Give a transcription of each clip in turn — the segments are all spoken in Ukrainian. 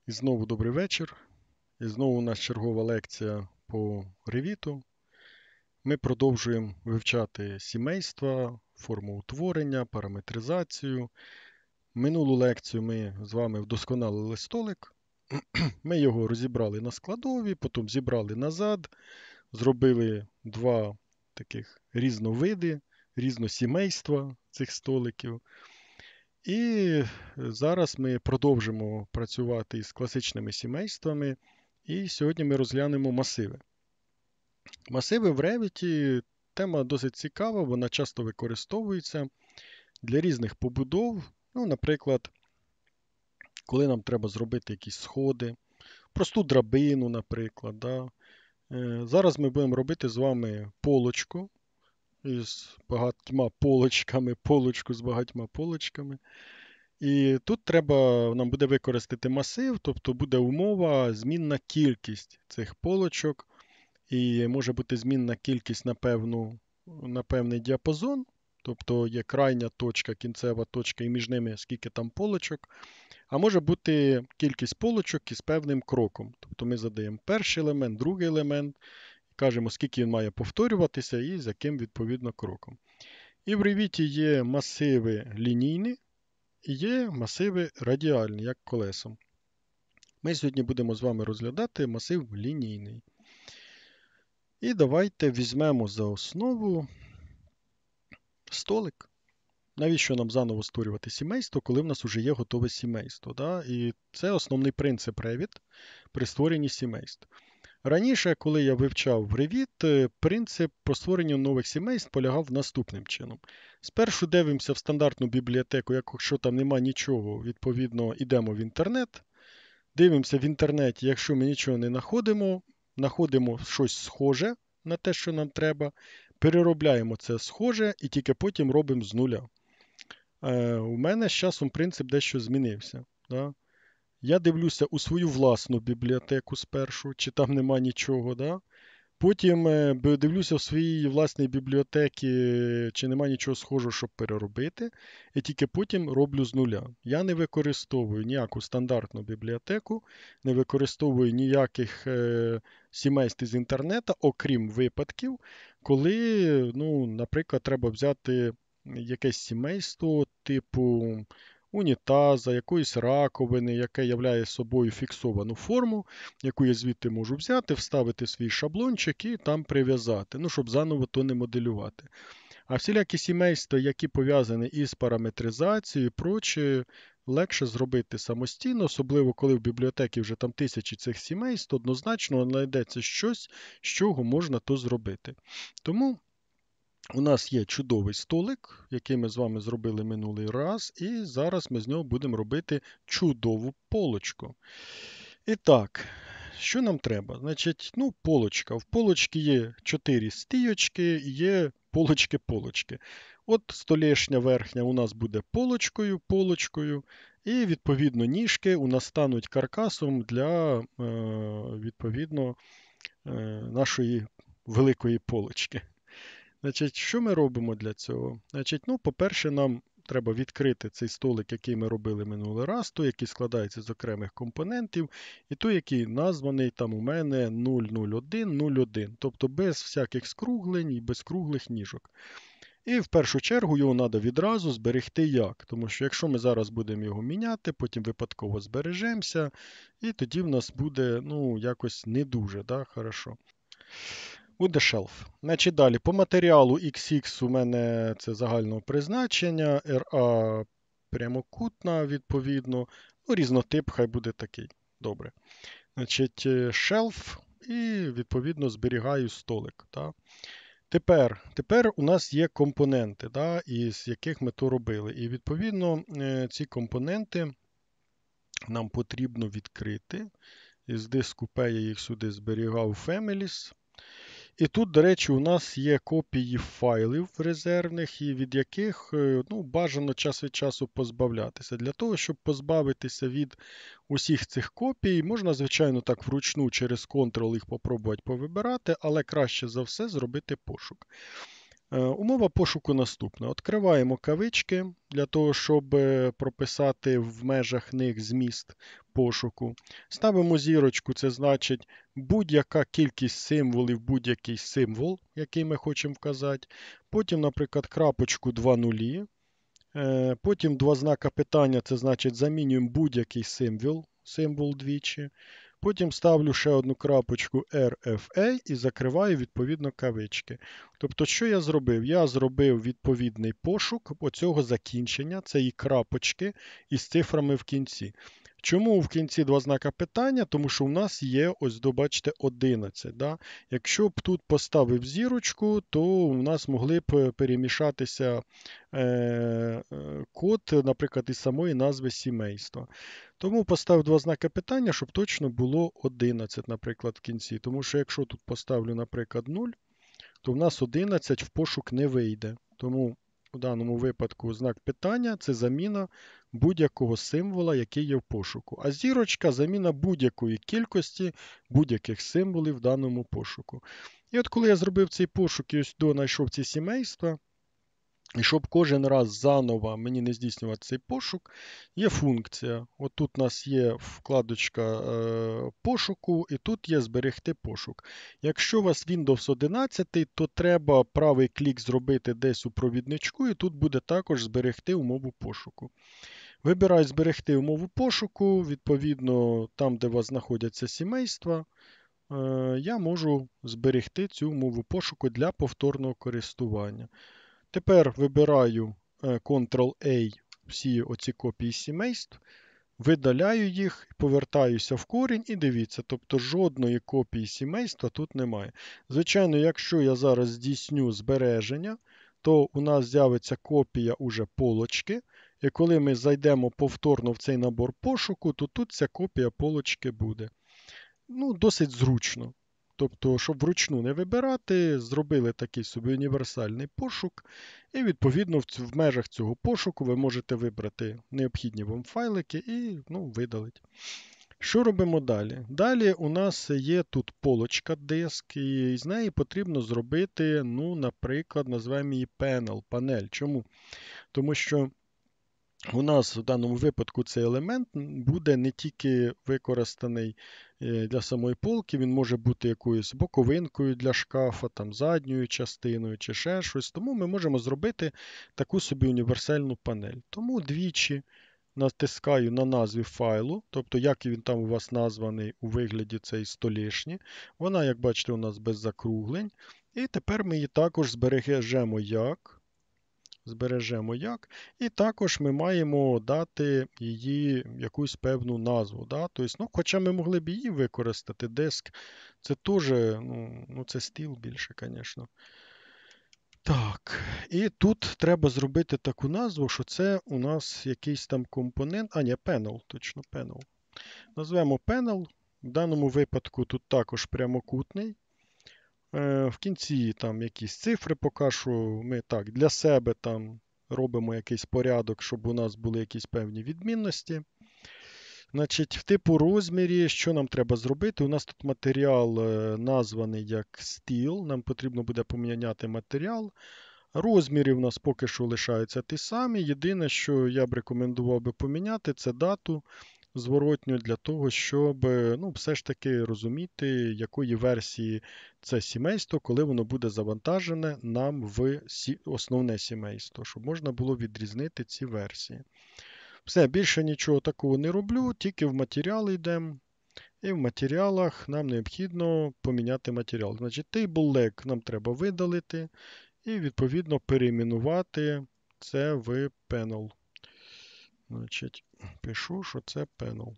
І знову добрий вечір. І знову у нас чергова лекція по Revit. Ми продовжуємо вивчати сімейства, форму утворення, параметризацію. Минулу лекцію ми з вами вдосконалили столик. Ми його розібрали на складові, потім зібрали назад, зробили два таких різновиди, різносімейства цих столиків. І зараз ми продовжимо працювати із класичними сімействами. І сьогодні ми розглянемо масиви. Масиви в Revit тема досить цікава, вона часто використовується для різних побудов. Ну, наприклад, коли нам треба зробити якісь сходи, просту драбину, наприклад. Да? Зараз ми будемо робити з вами полочку із багатьма полочками, полочку з багатьма полочками. І тут треба нам буде використати масив, тобто буде умова змінна кількість цих полочок, і може бути змінна кількість на певний діапазон, тобто є крайня точка, кінцева точка, і між ними скільки там полочок. А може бути кількість полочок із певним кроком. Тобто ми задаємо перший елемент, другий елемент, кажемо, скільки він має повторюватися і з яким відповідно кроком. І в Revit є масиви лінійні, і є масиви радіальні, як колесом. Ми сьогодні будемо з вами розглядати масив лінійний. І давайте візьмемо за основу столик. Навіщо нам заново створювати сімейство, коли в нас вже є готове сімейство? Да? І це основний принцип Revit при створенні сімейств. Раніше, коли я вивчав Revit, принцип по створенню нових сімейств полягав наступним чином. Спершу дивимося в стандартну бібліотеку, якщо там нема нічого, відповідно, йдемо в інтернет. Дивимося в інтернеті, якщо ми нічого не знаходимо щось схоже на те, що нам треба, переробляємо це схоже і тільки потім робимо з нуля. У мене з часом принцип дещо змінився. Да? Я дивлюся у свою власну бібліотеку спершу, чи там нема нічого. Да? Потім дивлюся в своїй власній бібліотеці, чи нема нічого схожого, щоб переробити. І тільки потім роблю з нуля. Я не використовую ніяку стандартну бібліотеку, не використовую ніяких сімейств з інтернету, окрім випадків, коли, ну, наприклад, треба взяти якесь сімейство типу унітаза, якоїсь раковини, яке являє собою фіксовану форму, яку я звідти можу взяти, вставити свій шаблончик і там прив'язати, ну, щоб заново то не моделювати. А всілякі сімейства, які пов'язані із параметризацією і прочее, легше зробити самостійно, особливо коли в бібліотеці вже там тисячі цих сімейств, однозначно знайдеться щось, з чого можна то зробити. Тому у нас є чудовий столик, який ми з вами зробили минулий раз, і зараз ми з нього будемо робити чудову полочку. І так, що нам треба? Значить, ну, полочка. В полочці є 4 стійочки і є полочки-полочки. От столешня верхня у нас буде полочкою, і, відповідно, ніжки у нас стануть каркасом для, відповідно, нашої великої полочки. Значить, що ми робимо для цього? Значить, ну, по-перше, нам треба відкрити цей столик, який ми робили минулий раз, той, який складається з окремих компонентів, і той, який названий там у мене 00101, тобто без всяких скруглень і без круглих ніжок. І в першу чергу його треба відразу зберегти як. Тому що якщо ми зараз будемо його міняти, потім випадково збережемося, і тоді в нас буде, ну, якось не дуже, да, хорошо. Буде шелф. Значить, далі, по матеріалу XX у мене це загального призначення, RA прямокутна, відповідно. Ну, різнотип хай буде такий. Добре. Значить, шелф і, відповідно, зберігаю столик. Да? Тепер у нас є компоненти, да, із яких ми то робили. І, відповідно, ці компоненти нам потрібно відкрити. Із диску P я їх сюди зберігав Families. І тут, до речі, у нас є копії файлів резервних, і від яких ну, бажано час від часу позбавлятися. Для того, щоб позбавитися від усіх цих копій, можна, звичайно, так вручну через Ctrl їх попробувати повибирати, але краще за все зробити пошук. Умова пошуку наступна. Відкриваємо кавички для того, щоб прописати в межах них зміст пошуку. Ставимо зірочку, це значить будь-яка кількість символів, будь-який символ, який ми хочемо вказати. Потім, наприклад, крапочку 2 нулі. Потім два знака питання, це значить замінюємо будь-який символ двічі. Потім ставлю ще одну крапочку RFA і закриваю відповідно кавички. Тобто, що я зробив? Я зробив відповідний пошук оцього закінчення, це і крапочки із цифрами в кінці. Чому в кінці два знака питання? Тому що у нас є, ось бачите, 11. Да? Якщо б тут поставив зірочку, то у нас могли б перемішатися код, наприклад, із самої назви сімейства. Тому поставив два знаки питання, щоб точно було 11, наприклад, в кінці. Тому що якщо тут поставлю, наприклад, 0, то в нас 11 в пошук не вийде. Тому в даному випадку знак питання це заміна будь-якого символа, який є в пошуку. А зірочка заміна будь-якої кількості будь-яких символів в даному пошуку. І от коли я зробив цей пошук і ось знайшов ці сімейства, і щоб кожен раз заново мені не здійснювати цей пошук, є функція. От тут у нас є вкладочка пошуку, і тут є зберегти пошук. Якщо у вас Windows 11, то треба правий клік зробити десь у провідничку, і тут буде також зберегти умову пошуку. Вибираю зберегти умову пошуку, відповідно, там, де у вас знаходяться сімейства, я можу зберегти цю умову пошуку для повторного користування. Тепер вибираю Ctrl-A всі оці копії сімейств, видаляю їх, повертаюся в корінь і дивіться, тобто жодної копії сімейства тут немає. Звичайно, якщо я зараз здійсню збереження, то у нас з'явиться копія уже полочки, і коли ми зайдемо повторно в цей набор пошуку, то тут ця копія полочки буде. Ну, досить зручно. Тобто, щоб вручну не вибирати, зробили такий собі універсальний пошук, і відповідно в межах цього пошуку ви можете вибрати необхідні вам файлики і видалити. Що робимо далі? Далі у нас є тут полочка диск, і з неї потрібно зробити, наприклад, назвемо її панель. Чому? Тому що у нас в даному випадку цей елемент буде не тільки використаний для самої полки, він може бути якоюсь боковинкою для шкафа, там, задньою частиною чи ще щось. Тому ми можемо зробити таку собі універсальну панель. Тому двічі натискаю на назві файлу, тобто як він там у вас названий у вигляді цей столішні. Вона, як бачите, у нас без закруглень. І тепер ми її також збережемо як. І також ми маємо дати її якусь певну назву. Да? Тобто, хоча ми могли б її використати, диск, це теж, це стіл більше, звісно. Так, і тут треба зробити таку назву, що це у нас якийсь там компонент, panel, точно panel. Назвемо panel. В даному випадку тут також прямокутний. В кінці там якісь цифри покажу. Ми так для себе там робимо якийсь порядок, щоб у нас були якісь певні відмінності. Значить, в типу розмірі, що нам треба зробити? У нас тут матеріал названий як стіл. Нам потрібно буде поміняти матеріал. Розміри у нас поки що лишаються ті самі. Єдине, що я б рекомендував би поміняти, це дату зворотню для того, щоб все ж таки розуміти, якої версії це сімейство, коли воно буде завантажене нам в основне сімейство, щоб можна було відрізнити ці версії. Все, більше нічого такого не роблю, тільки в матеріали йдемо. І в матеріалах нам необхідно поміняти матеріал. Значить, table нам треба видалити і, відповідно, перейменувати це в panel. Значить, пишу, що це panel.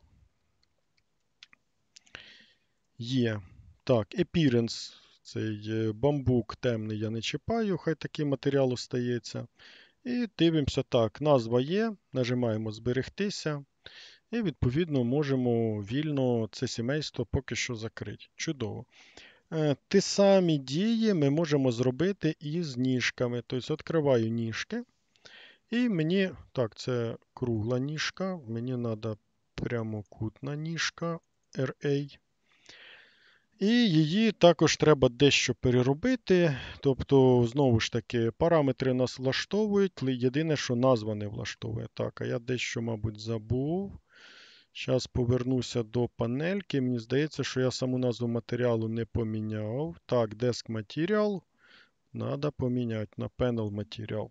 Є. Так, appearance. Цей бамбук темний я не чіпаю, хай такий матеріал остається. І дивимося так, назва є, нажимаємо зберегтися. І, відповідно, можемо вільно це сімейство поки що закрити. Чудово. Ті самі дії ми можемо зробити і з ніжками. Тобто, відкриваю ніжки. І мені, так, це кругла ніжка, мені треба прямокутна ніжка RA. І її також треба дещо переробити. Тобто, знову ж таки, параметри нас влаштовують, єдине, що назва не влаштовує. Так, а я дещо, мабуть, забув. Зараз повернуся до панельки. Мені здається, що я саму назву матеріалу не поміняв. Так, Desk Material. Треба поміняти на Panel Material.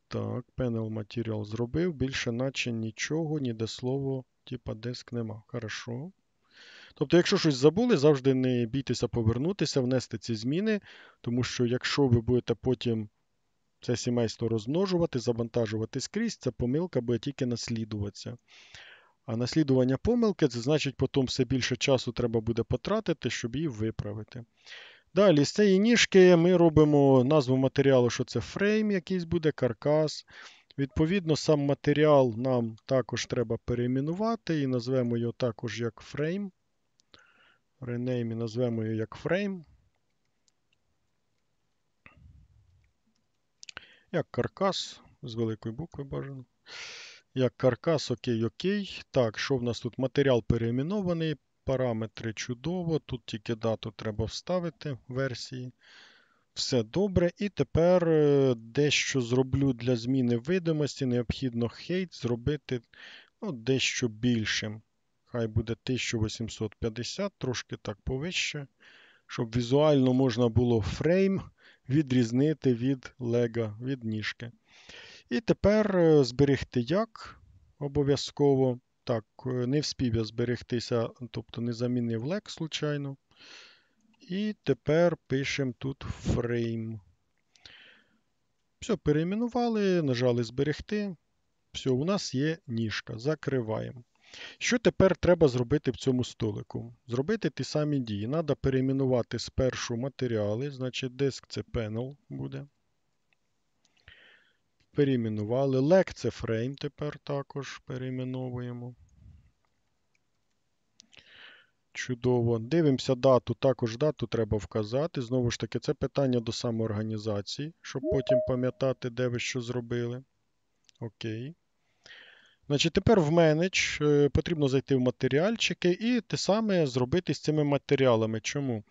Так, Panel Material зробив. Більше наче нічого, ніде слово, типа Desk нема. Хорошо. Тобто, якщо щось забули, завжди не бійтеся повернутися, внести ці зміни, тому що якщо ви будете потім це сімейство розмножувати, завантажувати скрізь, ця помилка буде тільки наслідуватися. А наслідування помилки, це значить, потім все більше часу треба буде потратити, щоб її виправити. Далі, з цієї ніжки ми робимо назву матеріалу, що це фрейм якийсь буде, каркас. Відповідно, сам матеріал нам також треба перейменувати і назвемо його також як фрейм. Rename і назвемо його як фрейм. Як каркас, з великої букви бажано. Як каркас, окей, окей. Так, що в нас тут? Матеріал переименований, параметри чудово. Тут тільки дату треба вставити версії. Все добре. І тепер дещо зроблю для зміни видимості. Необхідно height зробити дещо більшим. Хай буде 1850, трошки так повище, щоб візуально можна було фрейм відрізнити від лего, від ніжки. І тепер зберегти як обов'язково. Так, не вспів я зберегтися, тобто не замінив лег случайно. І тепер пишемо тут frame. Все, перейменували, нажали зберегти. Все, у нас є ніжка. Закриваємо. Що тепер треба зробити в цьому столику? Зробити ті самі дії. Треба перейменувати спершу матеріали, значить disk це panel буде. Перейменували. Leg це frame тепер також перейменовуємо. Чудово. Дивимося дату, також дату треба вказати. Знову ж таки, це питання до самоорганізації, щоб потім пам'ятати, де ви що зробили. Окей. Значить, тепер в менедж потрібно зайти в матеріальчики і те саме зробити з цими матеріалами. Чому?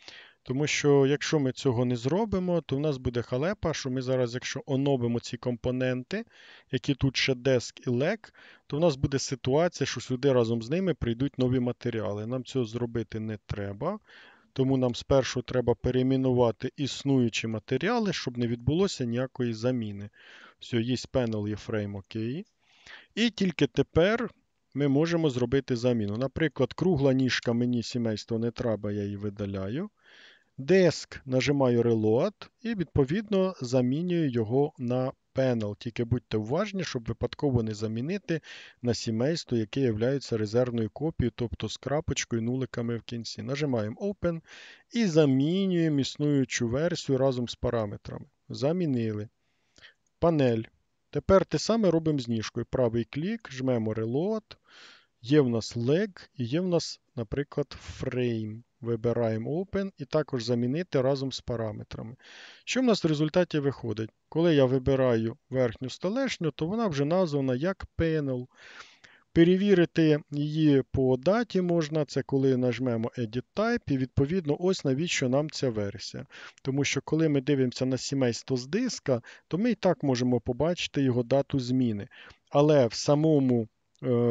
Тому що якщо ми цього не зробимо, то в нас буде халепа, що ми зараз, якщо оновимо ці компоненти, які тут ще desk і leg, то в нас буде ситуація, що сюди разом з ними прийдуть нові матеріали. Нам цього зробити не треба. Тому нам спершу треба перейменувати існуючі матеріали, щоб не відбулося ніякої заміни. Все, є panel, є frame, окей. І тільки тепер ми можемо зробити заміну. Наприклад, кругла ніжка мені сімейство не треба, я її видаляю. Desk нажимаю Reload і відповідно замінюю його на Panel. Тільки будьте уважні, щоб випадково не замінити на сімейство, яке є резервною копією, тобто з крапочкою, нуликами в кінці. Нажимаємо Open і замінюємо існуючу версію разом з параметрами. Замінили. Панель. Тепер те саме робимо з ніжкою. Правий клік, жмемо Reload. Є в нас leg і є в нас, наприклад, frame. Вибираємо Open і також замінити разом з параметрами. Що в нас в результаті виходить? Коли я вибираю верхню столешню, то вона вже названа як Panel. Перевірити її по даті можна, це коли нажмемо Edit Type, і відповідно ось навіщо нам ця версія. Тому що коли ми дивимося на сімейство з диска, то ми і так можемо побачити його дату зміни. Але в самому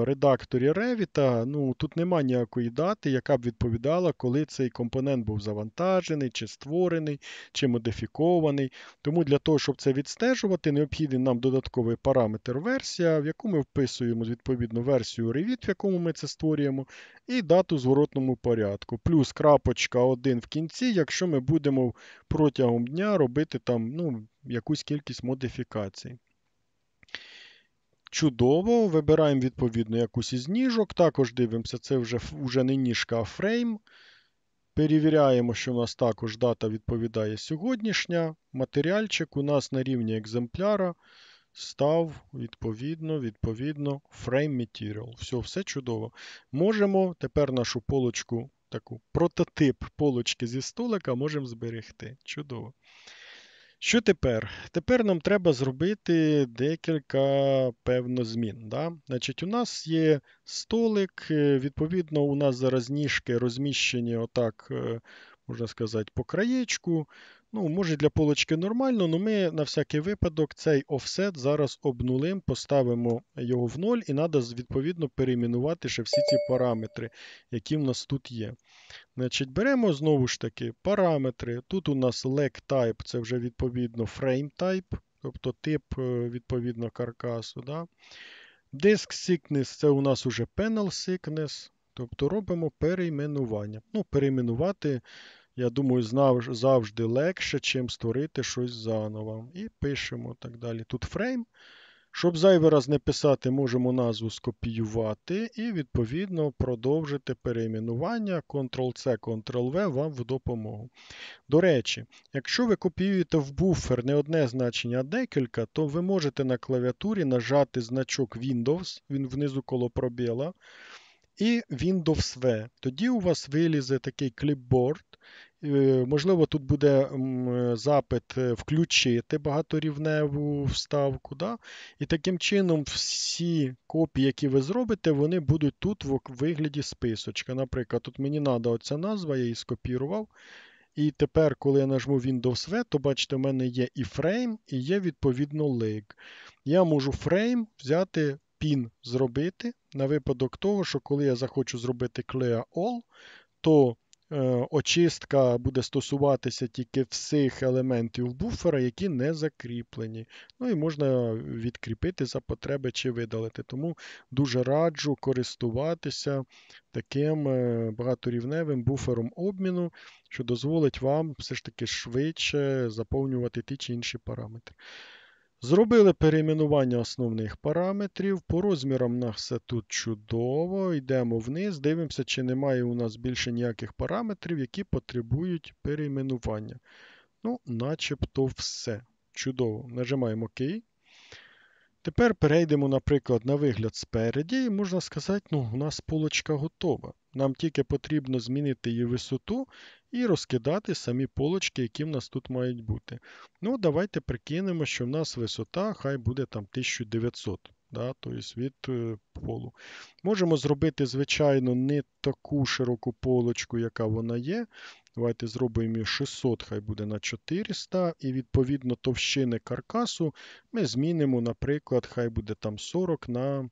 редакторі Revit, тут нема ніякої дати, яка б відповідала, коли цей компонент був завантажений, чи створений, чи модифікований. Тому для того, щоб це відстежувати, необхідний нам додатковий параметр версія, в яку ми вписуємо відповідну версію Revit, в якому ми це створюємо, і дату в зворотному порядку. Плюс крапочка 1 в кінці, якщо ми будемо протягом дня робити там якусь кількість модифікацій. Чудово, вибираємо відповідно якусь із ніжок, також дивимося, це вже не ніжка, а фрейм. Перевіряємо, що у нас також дата відповідає сьогоднішня. Матеріальчик у нас на рівні екземпляра став відповідно frame material. Все чудово. Можемо тепер нашу полочку, таку прототип полочки зі столика можемо зберегти. Чудово. Що тепер? Тепер нам треба зробити декілька певно змін. Да? Значить, у нас є столик, відповідно, у нас зараз ніжки розміщені отак, можна сказати, по краєчку. Ну, може для полочки нормально, але ми на всякий випадок цей офсет зараз обнулим, поставимо його в 0 і треба відповідно перейменувати ще всі ці параметри, які в нас тут є. Значить, беремо знову ж таки параметри. Тут у нас leg type, це вже відповідно frame type, тобто тип відповідно каркасу. Да? Disk thickness це у нас уже panel thickness, тобто робимо перейменування. Ну, перейменувати, я думаю, завжди легше, чим створити щось заново. І пишемо так далі. Тут frame. Щоб зайвий раз не писати, можемо назву скопіювати і, відповідно, продовжити перейменування. Ctrl-C, Ctrl-V вам в допомогу. До речі, якщо ви копіюєте в буфер не одне значення, а декілька, то ви можете на клавіатурі нажати значок Windows, він внизу коло пробіла, і Windows V. Тоді у вас вилізе такий кліпборд. Можливо, тут буде запит включити багаторівневу вставку. Да? І таким чином всі копії, які ви зробите, вони будуть тут в вигляді списочка. Наприклад, тут мені треба оця назва, я її скопірував. І тепер, коли я нажму Windows V, то бачите, в мене є і frame, і є відповідно lig. Я можу frame взяти, pin зробити, на випадок того, що коли я захочу зробити Clear All, то очистка буде стосуватися тільки всіх елементів буфера, які не закріплені. Ну і можна відкріпити за потреби чи видалити. Тому дуже раджу користуватися таким багаторівневим буфером обміну, що дозволить вам все ж таки швидше заповнювати ті чи інші параметри. Зробили перейменування основних параметрів. По розмірам у нас все тут чудово. Йдемо вниз, дивимося, чи немає у нас більше ніяких параметрів, які потребують перейменування. Ну, начебто все. Чудово. Нажимаємо ОК. Тепер перейдемо, наприклад, на вигляд спереді, і можна сказати, ну, у нас полочка готова. Нам тільки потрібно змінити її висоту і розкидати самі полочки, які в нас тут мають бути. Ну, давайте прикинемо, що в нас висота хай буде там 1900, да, тобто від полу. Можемо зробити, звичайно, не таку широку полочку, яка вона є. Давайте зробимо її 600, хай буде на 400. І відповідно товщини каркасу ми змінимо, наприклад, хай буде там 40 на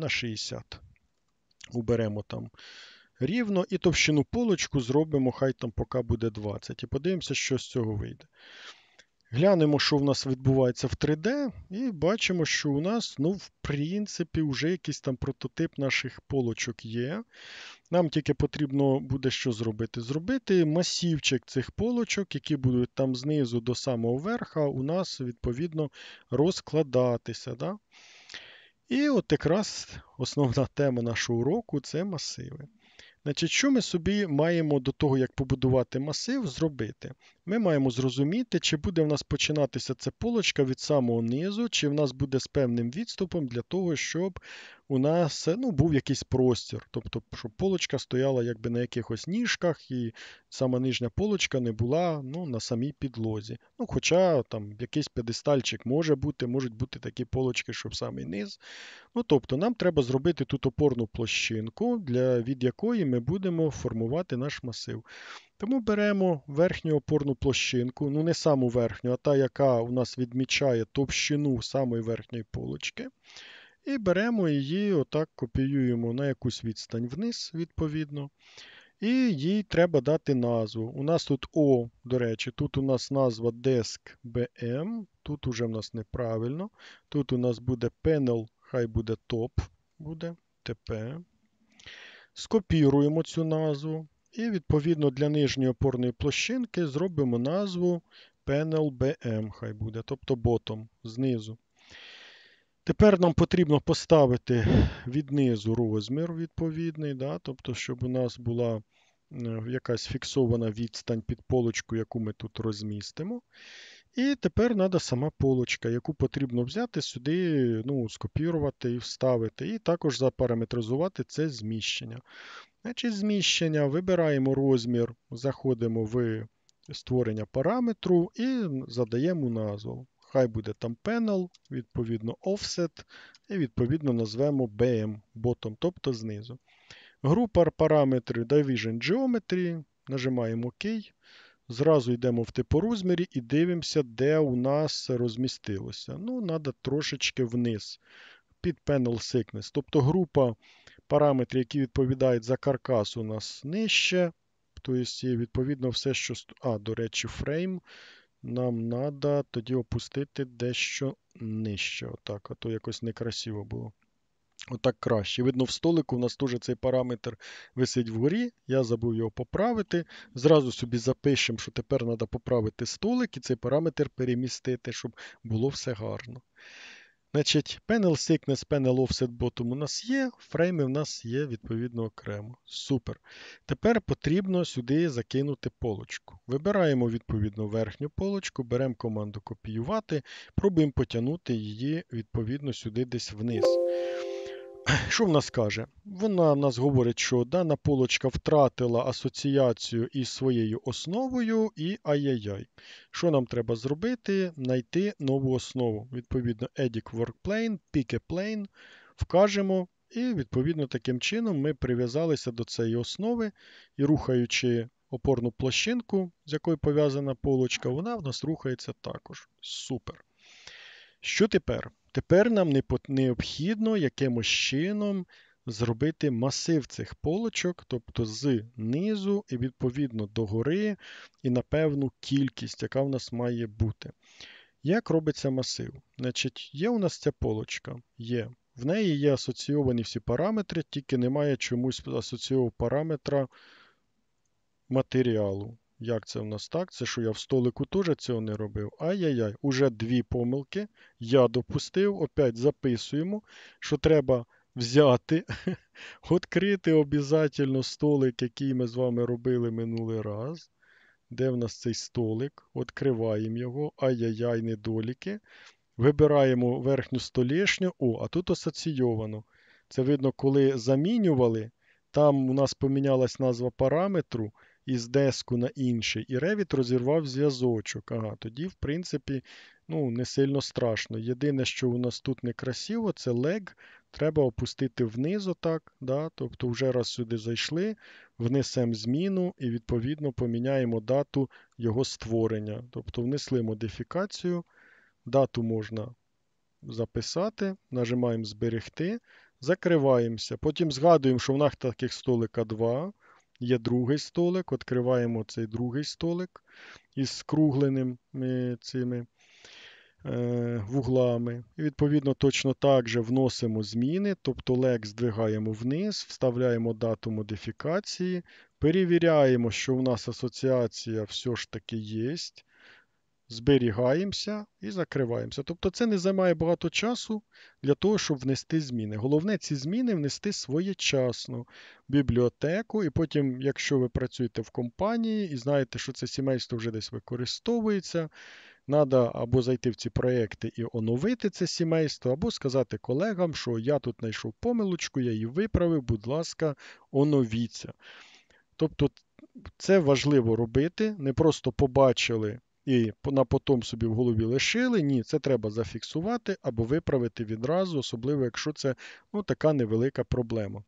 60. Уберемо там рівно. І товщину полочку зробимо, хай там поки буде 20. І подивимося, що з цього вийде. Глянемо, що в нас відбувається в 3D, і бачимо, що у нас, ну, в принципі, вже якийсь там прототип наших полочок є. Нам тільки потрібно буде що зробити? Зробити масивчик цих полочок, які будуть там знизу до самого верха, у нас, відповідно, розкладатися. Да? І от якраз основна тема нашого уроку це масиви. Значить, що ми собі маємо до того, як побудувати масив, зробити? Ми маємо зрозуміти, чи буде в нас починатися ця полочка від самого низу, чи в нас буде з певним відступом для того, щоб у нас був якийсь простір. Тобто, щоб полочка стояла якби на якихось ніжках, і сама нижня полочка не була на самій підлозі. Ну, хоча там якийсь п'єдестальчик може бути, можуть бути такі полочки, що в самий низ. Ну, тобто, нам треба зробити тут опорну площинку, від якої ми будемо формувати наш масив. Тому беремо верхню опорну площинку, ну не саму верхню, а та, яка у нас відмічає товщину самої верхньої полочки. І беремо її, отак копіюємо на якусь відстань вниз, відповідно. І їй треба дати назву. У нас тут О, до речі, тут у нас назва Desk BM, тут уже в нас неправильно. Тут у нас буде Panel, хай буде Top, буде TP. Скопіруємо цю назву. І відповідно для нижньої опорної площинки зробимо назву Panel BM, хай буде, тобто Bottom, знизу. Тепер нам потрібно поставити від низу розмір відповідний, да, тобто, щоб у нас була якась фіксована відстань під полочку, яку ми тут розмістимо. І тепер треба сама полочка, яку потрібно взяти сюди, скопірувати і вставити. І також запараметризувати це зміщення. Значить, зміщення, вибираємо розмір, заходимо в створення параметру і задаємо назву. Хай буде там panel, відповідно offset, і відповідно назвемо BM, bottom, тобто знизу. Група параметрів Division Geometry, нажимаємо ОК. Зразу йдемо в типорозмірі і дивимося, де у нас розмістилося. Ну, треба трошечки вниз, під Panel Thickness. Тобто група параметрів, які відповідають за каркас, у нас нижче. Тобто, відповідно, все, що... до речі, фрейм нам треба тоді опустити дещо нижче. Отак, а то якось некрасиво було. Отак краще. Видно, в столику у нас теж цей параметр висить вгорі. Я забув його поправити. Зразу собі запишемо, що тепер треба поправити столик і цей параметр перемістити, щоб було все гарно. Значить, Panel Thickness, Panel Offset Bottom у нас є, фрейми в нас є відповідно окремо. Супер. Тепер потрібно сюди закинути полочку. Вибираємо відповідно верхню полочку, беремо команду копіювати, пробуємо потягнути її відповідно сюди десь вниз. Що в нас каже? Вона в нас говорить, що дана полочка втратила асоціацію із своєю основою і ай-яй-яй. Що нам треба зробити? Знайти нову основу. Відповідно, Edit Workplane, Pick a Plane, вкажемо, і відповідно таким чином ми прив'язалися до цієї основи і рухаючи опорну площинку, з якою пов'язана полочка, вона в нас рухається також. Супер. Що тепер? Тепер нам необхідно якимось чином зробити масив цих полочок, тобто з низу і відповідно догори, і на певну кількість, яка в нас має бути. Як робиться масив? Значить, є у нас ця полочка, є. В неї є асоційовані всі параметри, тільки немає чомусь асоційованого параметра матеріалу. Як це в нас так? Це що я в столику теж цього не робив. Ай-яй-яй, уже дві помилки. Я допустив. Опять записуємо, що треба взяти, відкрити обов'язково столик, який ми з вами робили минулий раз. Де в нас цей столик? Відкриваємо його. Ай-яй-яй, недоліки. Вибираємо верхню столішню. О, а тут асоційовано. Це видно, коли замінювали, там у нас помінялась назва параметру із деску на інший, і Revit розірвав зв'язочок. Ага, тоді, в принципі, не сильно страшно. Єдине, що у нас тут некрасиво, це leg. Треба опустити вниз отак. Да? Тобто вже раз сюди зайшли, внесемо зміну і, відповідно, поміняємо дату його створення. Тобто внесли модифікацію. Дату можна записати, нажимаємо зберегти, закриваємося. Потім згадуємо, що в нас таких столика два. Є другий столик, відкриваємо цей другий столик із скругленими цими вуглами. І відповідно точно так же вносимо зміни, тобто leg здвигаємо вниз, вставляємо дату модифікації, перевіряємо, що у нас асоціація все ж таки є. Зберігаємося і закриваємося. Тобто це не займає багато часу для того, щоб внести зміни. Головне ці зміни внести своєчасно в бібліотеку, і потім, якщо ви працюєте в компанії і знаєте, що це сімейство вже десь використовується, треба або зайти в ці проекти і оновити це сімейство, або сказати колегам, що я тут знайшов помилочку, я її виправив, будь ласка, оновіться. Тобто це важливо робити, не просто побачили і на потом собі в голові лишили. Ні, це треба зафіксувати або виправити відразу, особливо, якщо це така невелика проблема.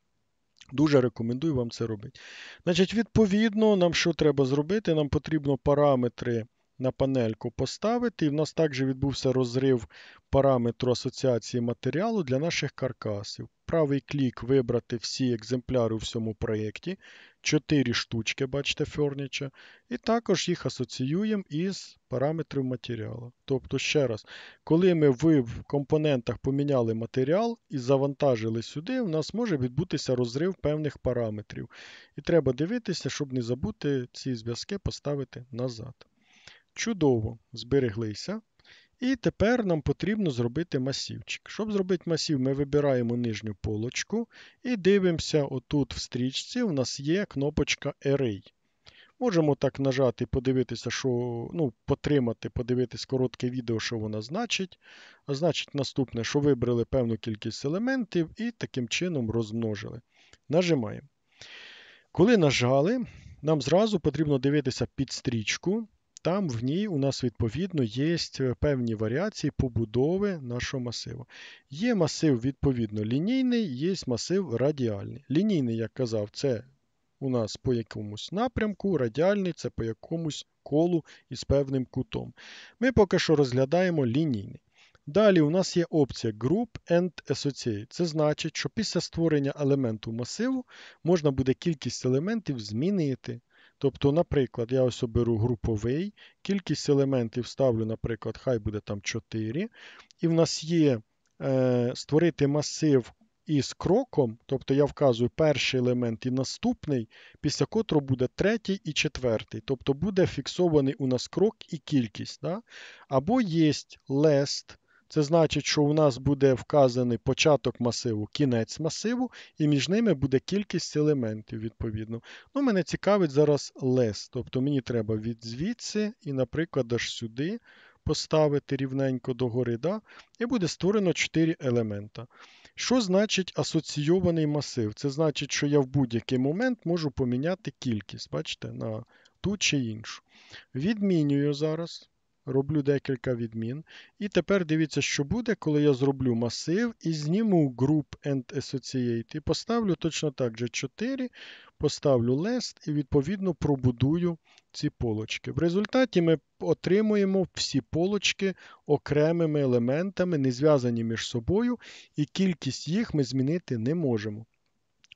Дуже рекомендую вам це робити. Значить, відповідно, нам що треба зробити? Нам потрібно параметри на панельку поставити, і в нас також відбувся розрив параметру асоціації матеріалу для наших каркасів. Правий клік вибрати всі екземпляри у всьому проєкті. 4 штучки, бачите, Furniture. І також їх асоціюємо із параметрів матеріалу. Тобто, ще раз, коли ми в компонентах поміняли матеріал і завантажили сюди, у нас може відбутися розрив певних параметрів. І треба дивитися, щоб не забути ці зв'язки поставити назад. Чудово, збереглися. І тепер нам потрібно зробити масивчик. Щоб зробити масив, ми вибираємо нижню полочку і дивимося, отут в стрічці у нас є кнопочка Array. Можемо так нажати, подивитися, потримати, подивитись коротке відео, що вона значить. А значить наступне, що вибрали певну кількість елементів і таким чином розмножили. Нажимаємо. Коли нажали, нам зразу потрібно дивитися під стрічку. Там в ній у нас, відповідно, є певні варіації побудови нашого масиву. Є масив, відповідно, лінійний, є масив радіальний. Лінійний, як казав, це у нас по якомусь напрямку, радіальний це по якомусь колу із певним кутом. Ми поки що розглядаємо лінійний. Далі у нас є опція Group and Associate. Це значить, що після створення елементу масиву можна буде кількість елементів змінити. Тобто, наприклад, я ось оберу груповий, кількість елементів ставлю, наприклад, хай буде там 4. І в нас є створити масив із кроком, тобто я вказую перший елемент і наступний, після котрого буде третій і четвертий. Тобто буде фіксований у нас крок і кількість. Да? Або є last. Це значить, що у нас буде вказаний початок масиву, кінець масиву, і між ними буде кількість елементів, відповідно. Ну, мене цікавить зараз less, тобто мені треба від звідси і, наприклад, аж сюди поставити рівненько догори, да? І буде створено 4 елемента. Що значить асоційований масив? Це значить, що я в будь-який момент можу поміняти кількість, бачите, на ту чи іншу. Відмінюю зараз. Роблю декілька відмін. І тепер дивіться, що буде, коли я зроблю масив і зніму Group and Associate. І поставлю точно так же 4, поставлю last і відповідно пробудую ці полочки. В результаті ми отримуємо всі полочки окремими елементами, не зв'язані між собою, і кількість їх ми змінити не можемо.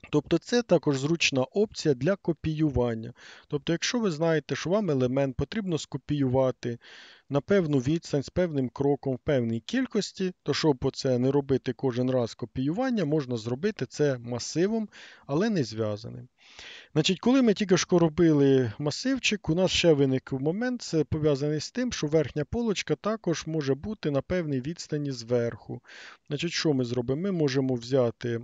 Тобто це також зручна опція для копіювання. Тобто, якщо ви знаєте, що вам елемент потрібно скопіювати на певну відстань з певним кроком в певній кількості, то щоб це не робити кожен раз копіювання, можна зробити це масивом, але не зв'язаним. Значить, коли ми тільки що робили масивчик, у нас ще виник момент, це пов'язаний з тим, що верхня полочка також може бути на певній відстані зверху. Значить, що ми зробимо? Ми можемо взяти,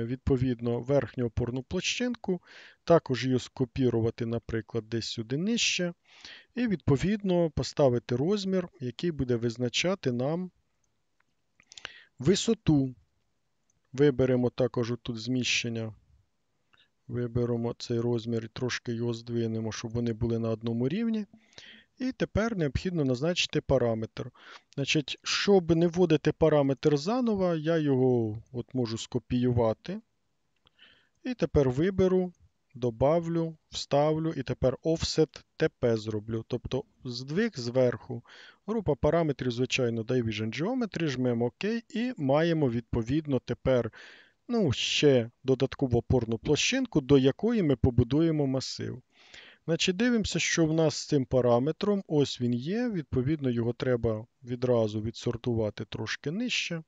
відповідно, верхню опорну площинку, також її скопірувати, наприклад, десь сюди нижче, і, відповідно, поставити розмір, який буде визначати нам висоту. Виберемо також тут зміщення. Виберемо цей розмір і трошки його здвинемо, щоб вони були на одному рівні. І тепер необхідно назначити параметр. Значить, щоб не вводити параметр заново, я його можу скопіювати. І тепер виберу, добавлю, вставлю і тепер offset TP зроблю. Тобто здвиг зверху. Група параметрів, звичайно, Division Geometry, жмемо ОК і маємо відповідно тепер ще додаткову опорну площинку, до якої ми побудуємо масив. Значить, дивимося, що в нас з цим параметром, ось він є, відповідно, його треба відразу відсортувати трошки нижче.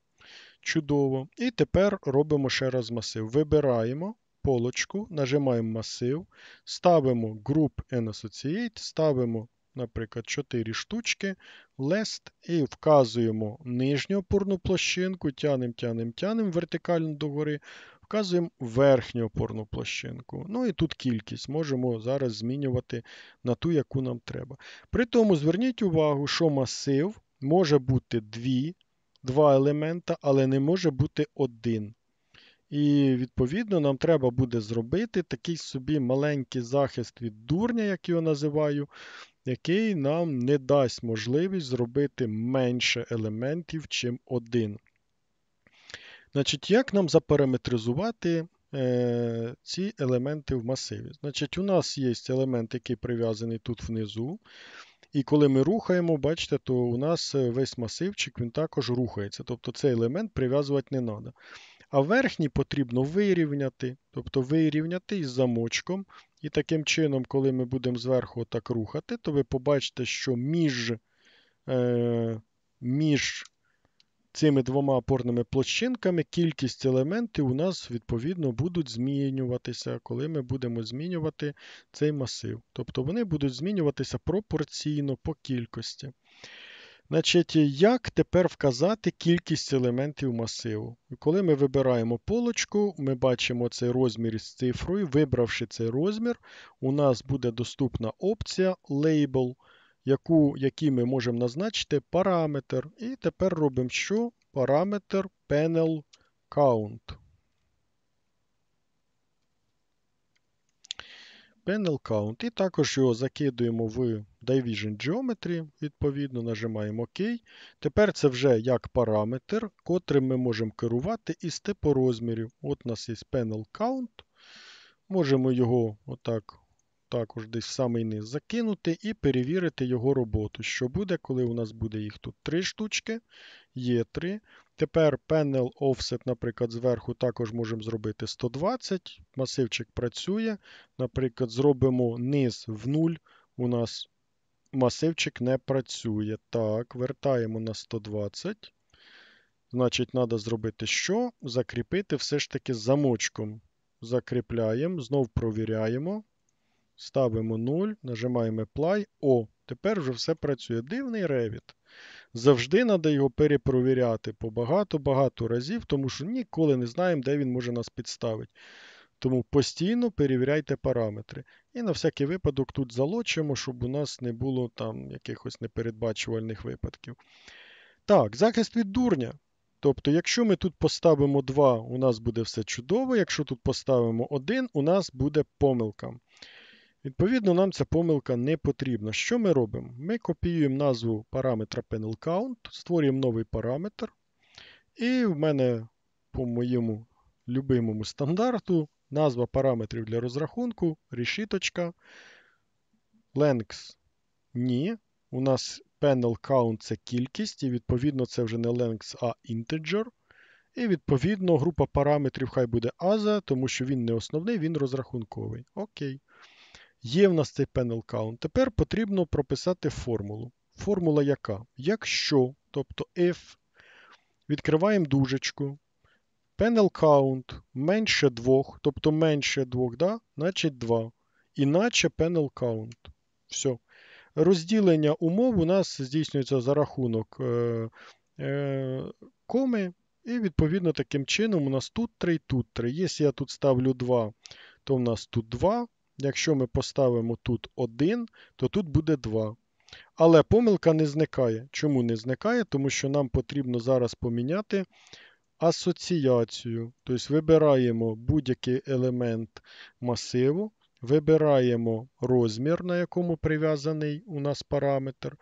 Чудово. І тепер робимо ще раз масив. Вибираємо полочку, нажимаємо масив, ставимо Group and Associate, ставимо, наприклад, 4 штучки, Last і вказуємо нижню опорну площинку, тянемо вертикально догори, вказуємо верхню опорну площинку. Ну і тут кількість можемо зараз змінювати на ту, яку нам треба. При тому зверніть увагу, що масив може бути два елемента, але не може бути один. І, відповідно, нам треба буде зробити такий собі маленький захист від дурня, як його називаю, який нам не дасть можливість зробити менше елементів, чим один. Значить, як нам запараметризувати ці елементи в масиві? Значить, у нас є елемент, який прив'язаний тут внизу. І коли ми рухаємо, бачите, то у нас весь масивчик, він також рухається. Тобто цей елемент прив'язувати не треба. А верхній потрібно вирівняти, тобто вирівняти із замочком. І таким чином, коли ми будемо зверху отак рухати, то ви побачите, що між цими двома опорними площинками кількість елементів у нас, відповідно, будуть змінюватися, коли ми будемо змінювати цей масив. Тобто вони будуть змінюватися пропорційно по кількості. Значить, як тепер вказати кількість елементів масиву? Коли ми вибираємо полочку, ми бачимо цей розмір із цифрою. Вибравши цей розмір, у нас буде доступна опція Label, який ми можемо назначити параметр. І тепер робимо що? Параметр Panel Count. Panel Count. І також його закидуємо в Division Geometry, відповідно, нажимаємо ОК. Тепер це вже як параметр, котрим ми можемо керувати із типу розмірів. От у нас є Panel Count. Можемо його отак також десь в самий низ закинути і перевірити його роботу. Що буде, коли у нас буде їх тут 3 штучки, є 3. Тепер Panel Offset, наприклад, зверху також можемо зробити 120. Масивчик працює. Наприклад, зробимо низ в 0. У нас масивчик не працює. Так, вертаємо на 120. Значить, треба зробити що? Закріпити все ж таки замочком. Закріпляємо, знов провіряємо. Ставимо 0, нажимаємо Apply. О, тепер вже все працює. Дивний Revit. Завжди треба його перепровіряти по багато-багато разів, тому що ніколи не знаємо, де він може нас підставити. Тому постійно перевіряйте параметри. І на всякий випадок тут залочимо, щоб у нас не було там якихось непередбачувальних випадків. Так, захист від дурня. Тобто, якщо ми тут поставимо 2, у нас буде все чудово. Якщо тут поставимо 1, у нас буде помилка. Відповідно, нам ця помилка не потрібна. Що ми робимо? Ми копіюємо назву параметра PanelCount, створюємо новий параметр. І в мене по моєму любимому стандарту назва параметрів для розрахунку решіточка. Length ні. У нас PanelCount це кількість, і відповідно це вже не length, а integer. І відповідно група параметрів хай буде ASA, тому що він не основний, він розрахунковий. Окей. Є в нас цей panel count. Тепер потрібно прописати формулу. Формула яка? Якщо, тобто if, відкриваємо дужечку, panel count менше 2, тобто менше 2, да? Значить 2. Іначе panel count. Все. Розділення умов у нас здійснюється за рахунок коми. І відповідно таким чином у нас тут 3, тут 3. Якщо я тут ставлю 2, то у нас тут 2. Якщо ми поставимо тут 1, то тут буде 2. Але помилка не зникає. Чому не зникає? Тому що нам потрібно зараз поміняти асоціацію. Тобто вибираємо будь-який елемент масиву, вибираємо розмір, на якому прив'язаний у нас параметр.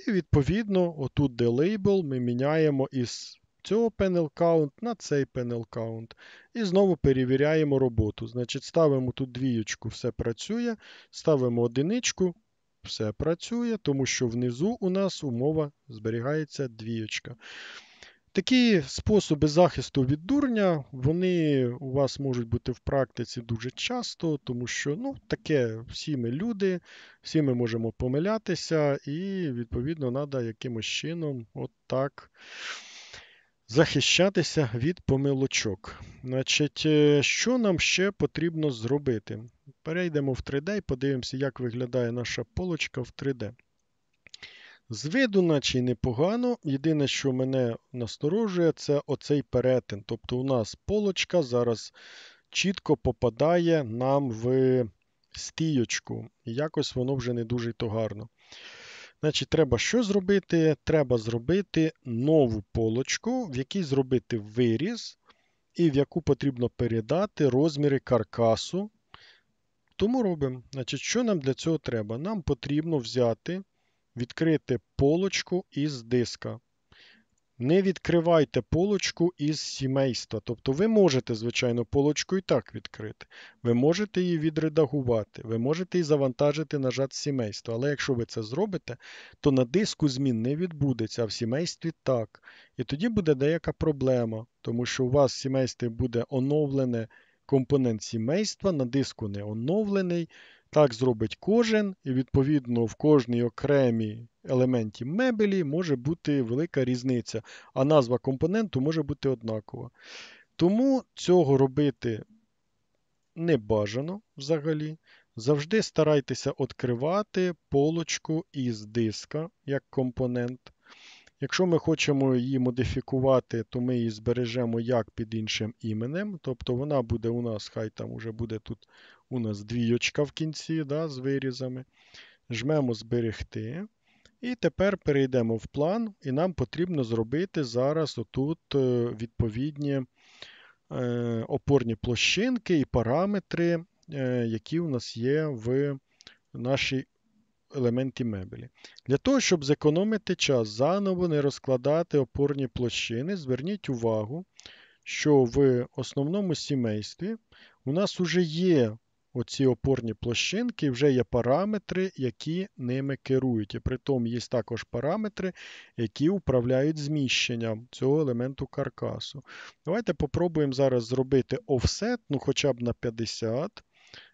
І відповідно, отут де label, ми міняємо із цього panel count на цей panel count. І знову перевіряємо роботу. Значить, ставимо тут двієчку, все працює. Ставимо одиничку, все працює, тому що внизу у нас умова зберігається двієчка. Такі способи захисту від дурня, вони у вас можуть бути в практиці дуже часто, тому що, таке, всі ми люди, всі ми можемо помилятися, і, відповідно, треба якимось чином так захищатися від помилочок. Значить, що нам ще потрібно зробити? Перейдемо в 3D і подивимося, як виглядає наша полочка в 3D. З виду, наче й непогано. Єдине, що мене насторожує, це оцей перетин. Тобто у нас полочка зараз чітко попадає нам в стійочку. І якось воно вже не дуже то гарно. Значить, треба що зробити? Треба зробити нову полочку, в якій зробити виріз, і в яку потрібно передати розміри каркасу. Тому робимо. Значить, що нам для цього треба? Нам потрібно взяти, відкрити полочку із диска. Не відкривайте полочку із сімейства. Тобто ви можете, звичайно, полочку і так відкрити. Ви можете її відредагувати, ви можете її завантажити нажат сімейства. Але якщо ви це зробите, то на диску змін не відбудеться, а в сімействі так. І тоді буде деяка проблема, тому що у вас в сімействі буде оновлене компонент сімейства, на диску не оновлений. Так зробить кожен, і відповідно в кожній окремій елементі мебелі може бути велика різниця, а назва компоненту може бути однакова. Тому цього робити не бажано взагалі. Завжди старайтеся відкривати полочку із диска як компонент. Якщо ми хочемо її модифікувати, то ми її збережемо як під іншим іменем. Тобто вона буде у нас, хай там уже буде тут у нас двійочка в кінці, да, з вирізами. Жмемо зберегти. І тепер перейдемо в план, і нам потрібно зробити зараз отут відповідні опорні площинки і параметри які у нас є в нашій елементі мебелі. Для того, щоб зекономити час, заново не розкладати опорні площини, зверніть увагу, що в основному сімействі у нас вже є оці опорні площинки, вже є параметри, які ними керують. І при тому є також параметри, які управляють зміщенням цього елементу каркасу. Давайте попробуємо зараз зробити офсет, ну хоча б на 50.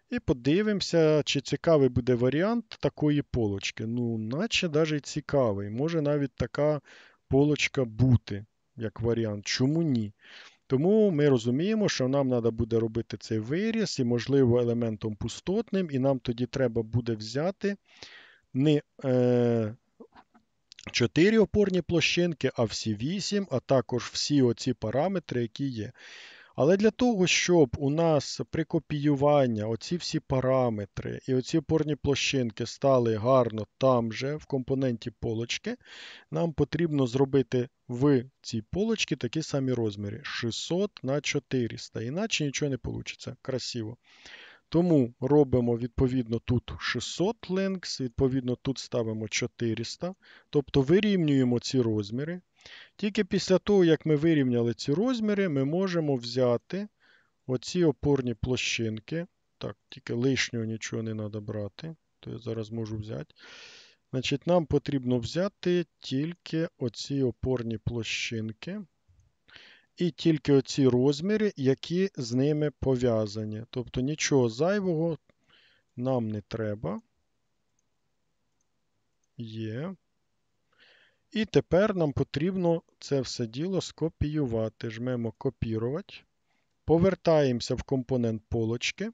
І подивимося, чи цікавий буде варіант такої полочки. Ну, наче навіть цікавий. Може навіть така полочка бути, як варіант. Чому ні? Тому ми розуміємо, що нам треба буде робити цей виріз і, можливо, елементом пустотним, і нам тоді треба буде взяти не 4 опорні площинки, а всі 8, а також всі оці параметри, які є. Але для того, щоб у нас при копіюванні оці всі параметри і оці опорні площинки стали гарно там же, в компоненті полочки, нам потрібно зробити в цій полочці такі самі розміри 600 на 400, іначе нічого не вийде. Красиво. Тому робимо відповідно тут 600 links, відповідно тут ставимо 400, тобто вирівнюємо ці розміри. Тільки після того, як ми вирівняли ці розміри, ми можемо взяти оці опорні площинки. Так, тільки лишнього нічого не треба брати, то я зараз можу взяти. Значить, нам потрібно взяти тільки оці опорні площинки і тільки оці розміри, які з ними пов'язані. Тобто нічого зайвого нам не треба. Є. І тепер нам потрібно це все діло скопіювати. Жмемо копірувати. Повертаємося в компонент полочки.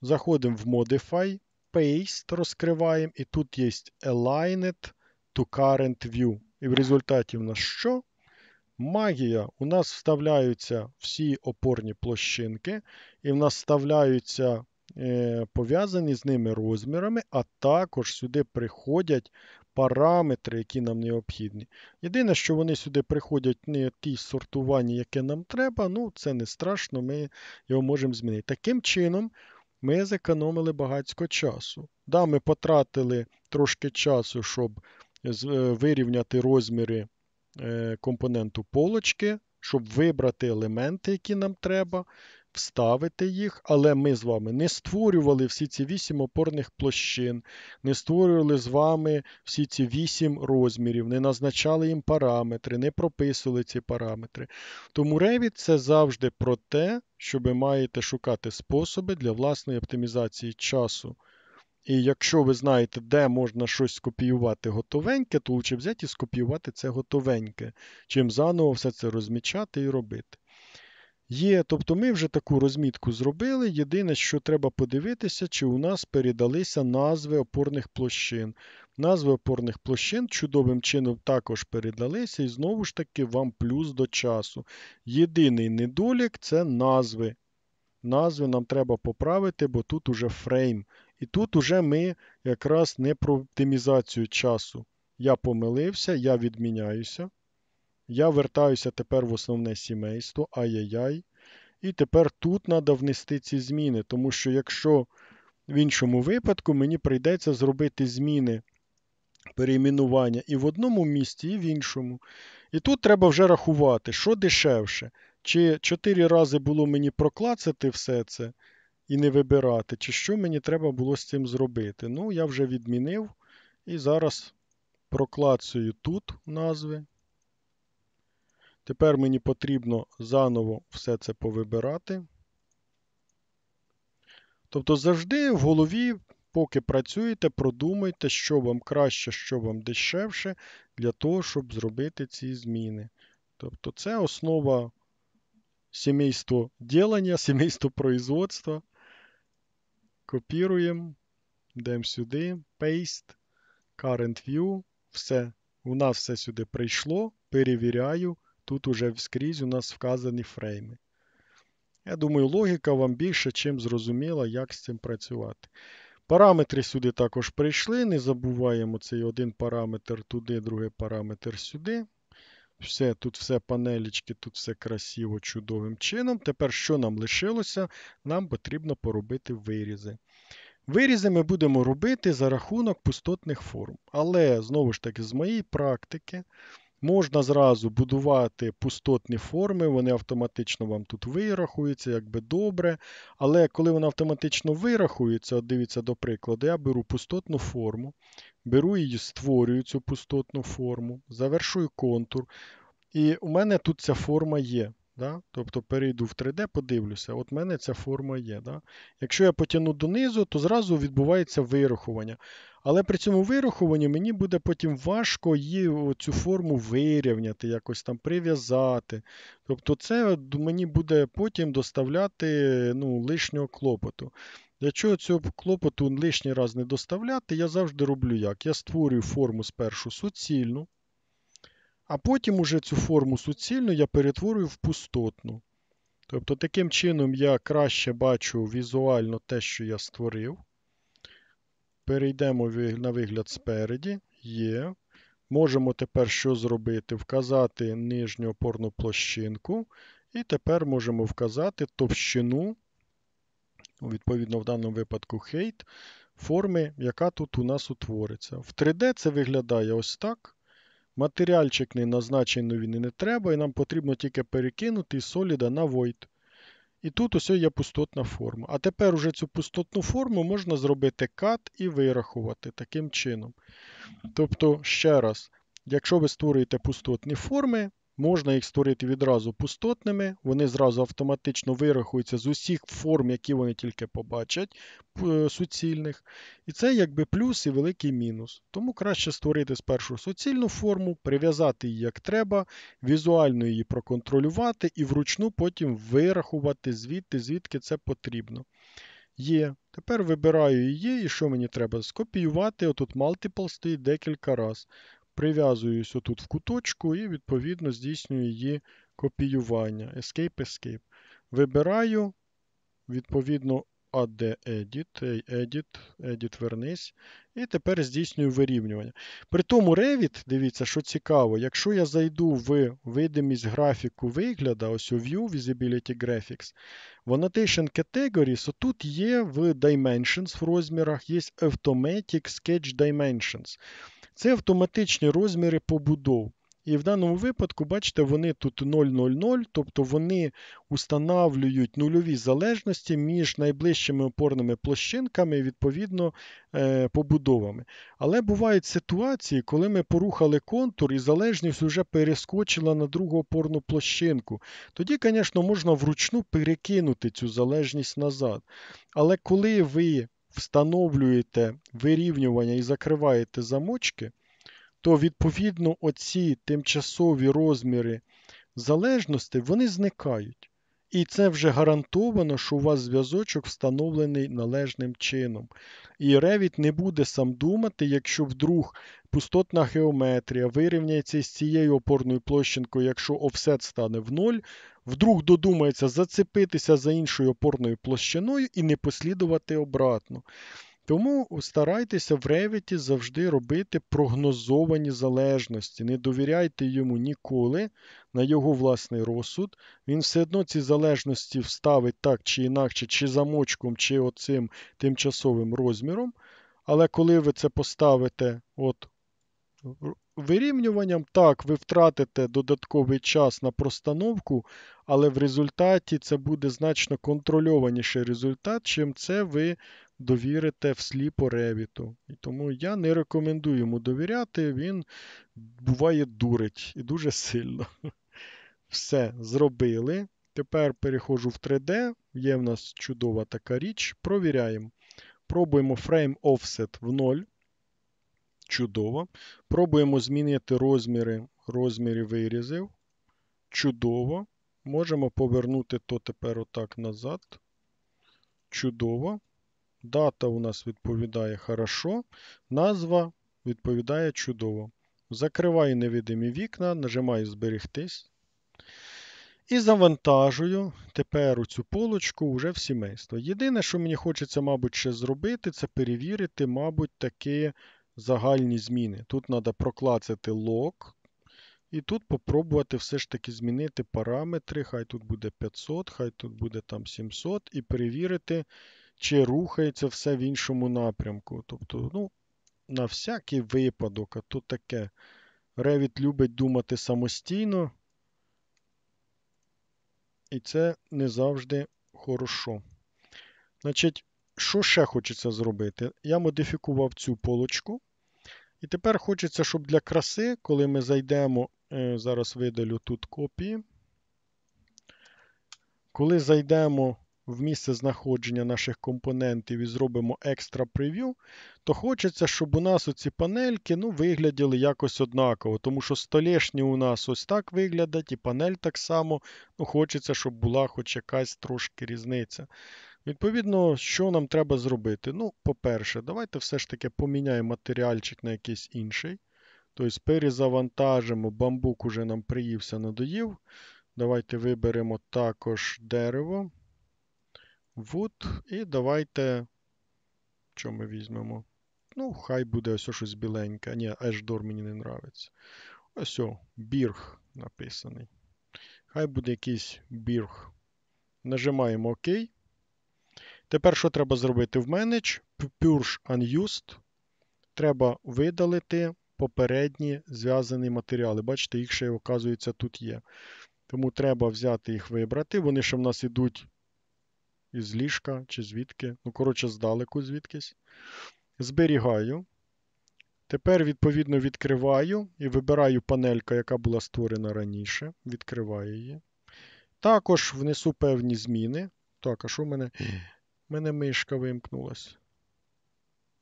Заходимо в Modify, Paste розкриваємо. І тут є Aligned to Current View. І в результаті в нас що? Магія. У нас вставляються всі опорні площинки. І в нас вставляються пов'язані з ними розмірами, а також сюди приходять параметри, які нам необхідні. Єдине, що вони сюди приходять не ті сортування, яке нам треба, ну це не страшно, ми його можемо змінити. Таким чином, ми зекономили багатько часу. Да, ми потратили трошки часу, щоб вирівняти розміри компоненту полочки, щоб вибрати елементи, які нам треба, вставити їх, але ми з вами не створювали всі ці 8 опорних площин, не створювали з вами всі ці 8 розмірів, не назначали їм параметри, не прописували ці параметри. Тому Revit – це завжди про те, що ви маєте шукати способи для власної оптимізації часу. І якщо ви знаєте, де можна щось скопіювати готовеньке, то лучше взяти і скопіювати це готовеньке, чим заново все це розмічати і робити. Є, тобто ми вже таку розмітку зробили. Єдине, що треба подивитися, чи у нас передалися назви опорних площин. Назви опорних площин чудовим чином також передалися, і знову ж таки вам плюс до часу. Єдиний недолік – це назви. Назви нам треба поправити, бо тут уже фрейм. І тут уже ми якраз не про оптимізацію часу. Я помилився, я відміняюся. Я вертаюся тепер в основне сімейство. Ай-яй-яй. І тепер тут треба внести ці зміни, тому що якщо в іншому випадку мені прийдеться зробити зміни перейменування і в одному місці, і в іншому. І тут треба вже рахувати, що дешевше. Чи 4 рази було мені проклацати все це і не вибирати, чи що мені треба було з цим зробити. Ну, я вже відмінив і зараз проклацую тут назви. Тепер мені потрібно заново все це повибирати. Тобто завжди в голові, поки працюєте, продумайте, що вам краще, що вам дешевше, для того, щоб зробити ці зміни. Тобто це основа сімейства ділення, сімейства производства. Копіруємо, йдемо сюди, Paste, Current View, все. У нас все сюди прийшло, перевіряю. Тут уже скрізь у нас вказані фрейми. Я думаю, логіка вам більше, чим зрозуміла, як з цим працювати. Параметри сюди також прийшли. Не забуваємо цей один параметр туди, другий параметр сюди. Все, тут все панелічки, тут все красиво, чудовим чином. Тепер що нам лишилося? Нам потрібно поробити вирізи. Вирізи ми будемо робити за рахунок пустотних форм. Але, знову ж таки, з моєї практики, можна зразу будувати пустотні форми, вони автоматично вам тут вирахуються, якби добре. Але коли вони автоматично вирахуються, от дивіться до прикладу, я беру пустотну форму, беру її, створюю цю пустотну форму, завершую контур. І у мене тут ця форма є. Да? Тобто перейду в 3D, подивлюся, от в мене ця форма є. Да? Якщо я потягну донизу, то зразу відбувається вирахування. Але при цьому вирахуванні мені буде потім важко її цю форму вирівняти, якось там прив'язати. Тобто це мені буде потім доставляти лишнього клопоту. Для чого цього клопоту лишній раз не доставляти, я завжди роблю як? Я створюю форму спершу суцільну. А потім уже цю форму суцільну я перетворюю в пустотну. Тобто таким чином я краще бачу візуально те, що я створив. Перейдемо на вигляд спереді. Є. Можемо тепер що зробити? Вказати нижню опорну площинку. І тепер можемо вказати товщину, відповідно в даному випадку height, форми, яка тут у нас утвориться. В 3D це виглядає ось так. Матеріальчик не назначений, він і не треба, і нам потрібно тільки перекинути із соліда на Void. І тут ось є пустотна форма. А тепер уже цю пустотну форму можна зробити cut і вирахувати таким чином. Тобто, ще раз, якщо ви створюєте пустотні форми, можна їх створити відразу пустотними, вони зразу автоматично вирахуються з усіх форм, які вони тільки побачать, суцільних. І це якби плюс і великий мінус. Тому краще створити спершу суцільну форму, прив'язати її як треба, візуально її проконтролювати і вручну потім вирахувати звідки це потрібно. Є. Тепер вибираю її, і що мені треба? Скопіювати. Отут Multiple стоїть декілька разів. Прив'язуюсь отут в куточку і, відповідно, здійснюю її копіювання. Escape. Вибираю, відповідно, Edit, вернись. І тепер здійснюю вирівнювання. При тому Revit, дивіться, що цікаво, якщо я зайду в видимість графіку вигляду, ось у View, Visibility Graphics, в Annotation Categories, тут є в Dimensions в розмірах, є Automatic Sketch Dimensions. Це автоматичні розміри побудов. І в даному випадку, бачите, вони тут 0,00, тобто вони установлюють нульові залежності між найближчими опорними площинками, відповідно, побудовами. Але бувають ситуації, коли ми порухали контур і залежність вже перескочила на другу опорну площинку. Тоді, звісно, можна вручну перекинути цю залежність назад. Але коли ви встановлюєте вирівнювання і закриваєте замочки, то відповідно оці тимчасові розміри залежності, вони зникають. І це вже гарантовано, що у вас зв'язочок встановлений належним чином. І Revit не буде сам думати, якщо вдруг пустотна геометрія вирівняється з цією опорною площинкою, якщо офсет стане в 0, вдруг додумається зацепитися за іншою опорною площиною і не послідувати обратно. Тому старайтеся в Revit завжди робити прогнозовані залежності. Не довіряйте йому ніколи на його власний розсуд. Він все одно ці залежності вставить так чи інакше, чи замочком, чи оцим тимчасовим розміром. Але коли ви це поставите вирівнюванням, так, ви втратите додатковий час на простановку, але в результаті це буде значно контрольованіший результат, чим це ви довірите всліпо Revit. І тому я не рекомендую йому довіряти, він буває дурить і дуже сильно. Все, зробили. Тепер переходжу в 3D. Є в нас чудова така річ. Провіряємо. Пробуємо Frame Offset в 0. Чудово. Пробуємо змінити розміри вирізів. Чудово. Можемо повернути то тепер отак назад. Чудово. Дата у нас відповідає хорошо. Назва відповідає чудово. Закриваю невидимі вікна, нажимаю зберегтись. І завантажую тепер у цю полочку вже в сімейство. Єдине, що мені хочеться, мабуть, ще зробити, це перевірити, мабуть, такі загальні зміни. Тут треба проклацати лог. І тут попробувати все ж таки змінити параметри. Хай тут буде 500, хай тут буде там 700. І перевірити, чи рухається все в іншому напрямку. Тобто, ну, на всякий випадок, а то таке. Revit любить думати самостійно. І це не завжди хорошо. Значить, що ще хочеться зробити? Я модифікував цю полочку. І тепер хочеться, щоб для краси, коли ми зайдемо, зараз видалю тут копії. Коли зайдемо в місце знаходження наших компонентів і зробимо екстра прев'ю, то хочеться, щоб у нас оці панельки виглядали якось однаково. Тому що столешні у нас ось так виглядять, і панель так само. Хочеться, щоб була хоч якась трошки різниця. Відповідно, що нам треба зробити? По-перше, давайте все ж таки поміняємо матеріальчик на якийсь інший. Тобто перезавантажимо, бамбук уже нам приївся, надоїв. Давайте виберемо також дерево, wood, і давайте, що ми візьмемо? Хай буде ось щось біленьке. Ні, Ashdor мені не подобається. Ось, бірг написаний. Хай буде якийсь бірг. Нажимаємо ОК. Тепер що треба зробити? В Manage, Purge Unused. Треба видалити попередні зв'язані матеріали. Бачите, їх ще, оказується, тут є. Тому треба взяти їх вибрати. Вони ще в нас ідуть із ліжка чи звідки. Коротше, здалеку звідкись. Зберігаю. Тепер, відповідно, відкриваю і вибираю панельку, яка була створена раніше. Відкриваю її. Також внесу певні зміни. Так, а що в мене? У мене мишка вимкнулась.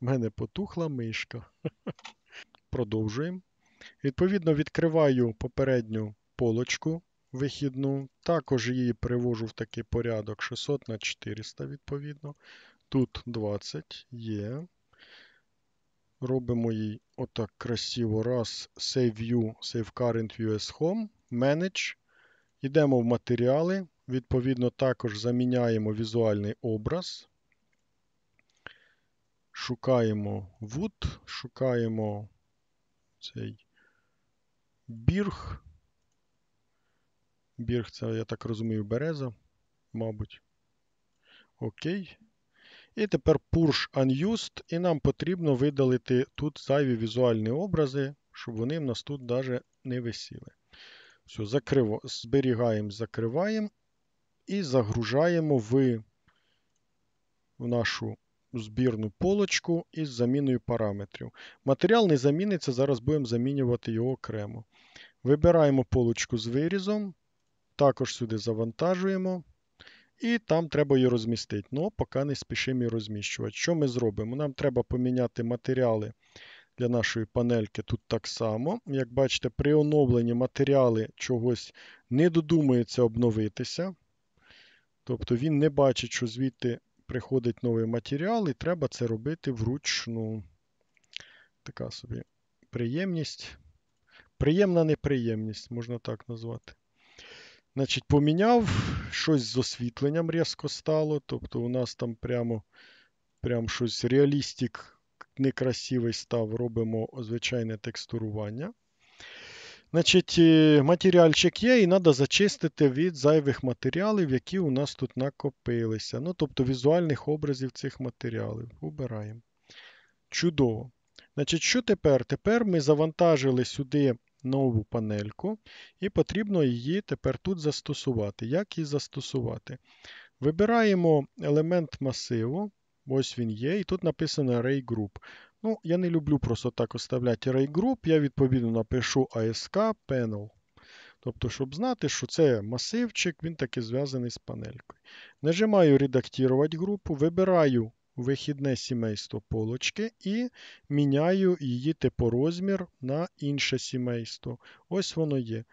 У мене потухла мишка. Продовжуємо. Відповідно, відкриваю попередню полочку вихідну. Також її привожу в такий порядок 600 на 400, відповідно. Тут 20 є. Робимо їй отак красиво. Раз, Save View, Save Current View as Home, Manage. Йдемо в матеріали. Відповідно, також заміняємо візуальний образ. Шукаємо Wood, шукаємо цей бірг. Бірг це, я так розумію, береза, мабуть. Окей. І тепер Purge Unused. І нам потрібно видалити тут зайві візуальні образи, щоб вони в нас тут навіть не висіли. Все, зберігаємо, закриваємо і загружаємо в нашу збірну полочку із заміною параметрів. Матеріал не заміниться, зараз будемо замінювати його окремо. Вибираємо полочку з вирізом, також сюди завантажуємо. І там треба її розмістити. Поки не спішимо її розміщувати. Що ми зробимо? Нам треба поміняти матеріали для нашої панельки тут так само. Як бачите, при оновленні матеріали чогось не додумується обновитися. Тобто він не бачить, що звідти приходить новий матеріал, і треба це робити вручну. Така собі приємність. Приємна неприємність, можна так назвати. Значить, поміняв, щось з освітленням різко стало. Тобто у нас там прямо щось реалістик некрасивий став. Робимо звичайне текстурування. Значить, матеріальчик є, і треба зачистити від зайвих матеріалів, які у нас тут накопилися. Тобто візуальних образів цих матеріалів. Убираємо. Чудово. Значить, що тепер? Тепер ми завантажили сюди нову панельку, і потрібно її тепер тут застосувати. Як її застосувати? Вибираємо елемент масиву. Ось він є, і тут написано Array Group. Я не люблю просто так оставляти Array Group, я відповідно напишу ASK Panel. Тобто, щоб знати, що це масивчик, він таки зв'язаний з панелькою. Нажимаю редактувати групу, вибираю вихідне сімейство полочки і міняю її типорозмір на інше сімейство. Ось воно є.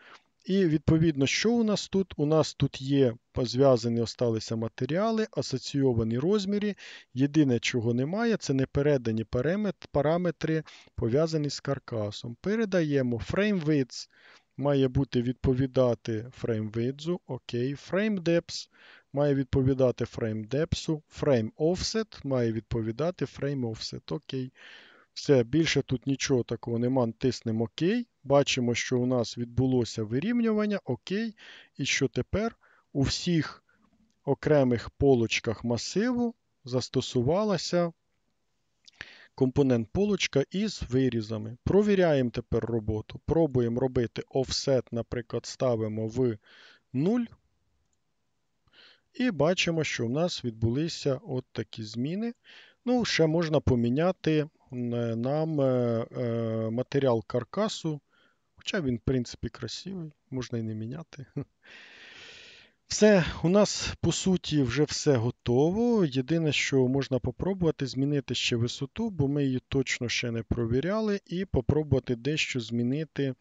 І відповідно, що у нас тут? У нас тут є зв'язані осталися матеріали, асоційовані розміри. Єдине, чого немає, це не передані параметри, пов'язані з каркасом. Передаємо frame width, має бути відповідати frame width, окей. Frame depth має відповідати frame depth, frame offset має відповідати frame offset, окей. Все, більше тут нічого такого нема, тиснемо ОК. Бачимо, що у нас відбулося вирівнювання, ОК. І що тепер у всіх окремих полочках масиву застосувалася компонент полочка із вирізами. Провіряємо тепер роботу. Пробуємо робити офсет, наприклад, ставимо в 0. І бачимо, що в нас відбулися от такі зміни. Ну, ще можна поміняти нам матеріал каркасу. Хоча він, в принципі, красивий, можна і не міняти. Все, у нас, по суті, вже все готово. Єдине, що можна попробувати, змінити ще висоту, бо ми її точно ще не провіряли, і попробувати дещо змінити